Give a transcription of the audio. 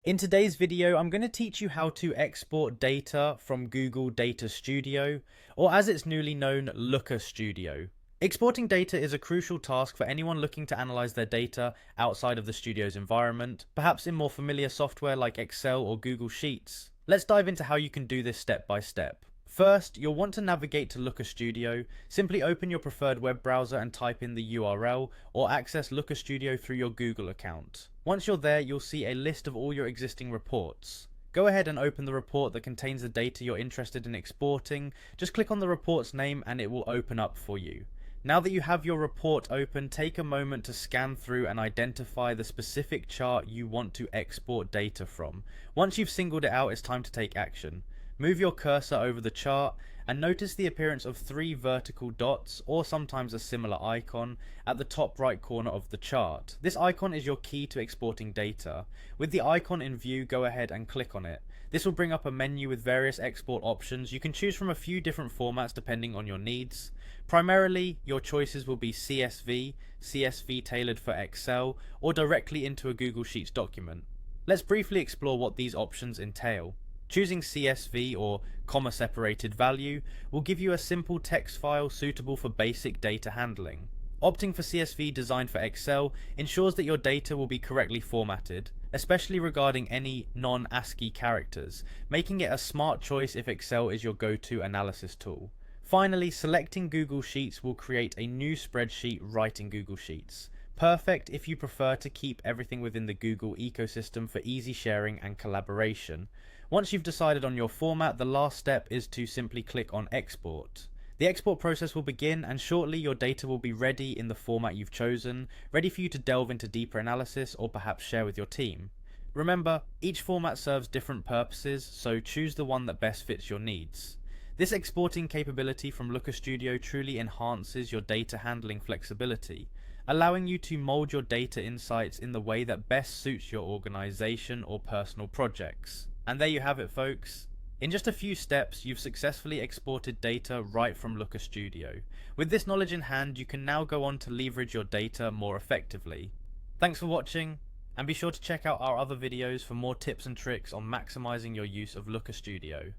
In today's video, I'm going to teach you how to export data from Google Data Studio, or as it's newly known, Looker Studio. Exporting data is a crucial task for anyone looking to analyze their data outside of the studio's environment, perhaps in more familiar software like Excel or Google Sheets. Let's dive into how you can do this step by step. First, you'll want to navigate to Looker Studio. Simply open your preferred web browser and type in the URL, or access Looker Studio through your Google account. Once you're there, you'll see a list of all your existing reports. Go ahead and open the report that contains the data you're interested in exporting. Just click on the report's name and it will open up for you. Now that you have your report open, take a moment to scan through and identify the specific chart you want to export data from. Once you've singled it out, it's time to take action. Move your cursor over the chart and notice the appearance of 3 vertical dots, or sometimes a similar icon, at the top right corner of the chart. This icon is your key to exporting data. With the icon in view, go ahead and click on it. This will bring up a menu with various export options. You can choose from a few different formats depending on your needs. Primarily, your choices will be CSV, CSV tailored for Excel, or directly into a Google Sheets document. Let's briefly explore what these options entail. Choosing CSV, or comma separated value, will give you a simple text file suitable for basic data handling. Opting for CSV designed for Excel ensures that your data will be correctly formatted, especially regarding any non-ASCII characters, making it a smart choice if Excel is your go-to analysis tool. Finally, selecting Google Sheets will create a new spreadsheet right in Google Sheets. Perfect if you prefer to keep everything within the Google ecosystem for easy sharing and collaboration. Once you've decided on your format, the last step is to simply click on Export. The export process will begin, and shortly your data will be ready in the format you've chosen, ready for you to delve into deeper analysis or perhaps share with your team. Remember, each format serves different purposes, so choose the one that best fits your needs. This exporting capability from Looker Studio truly enhances your data handling flexibility, allowing you to mold your data insights in the way that best suits your organization or personal projects. And there you have it, folks. In just a few steps, you've successfully exported data right from Looker Studio. With this knowledge in hand, you can now go on to leverage your data more effectively. Thanks for watching, and be sure to check out our other videos for more tips and tricks on maximizing your use of Looker Studio.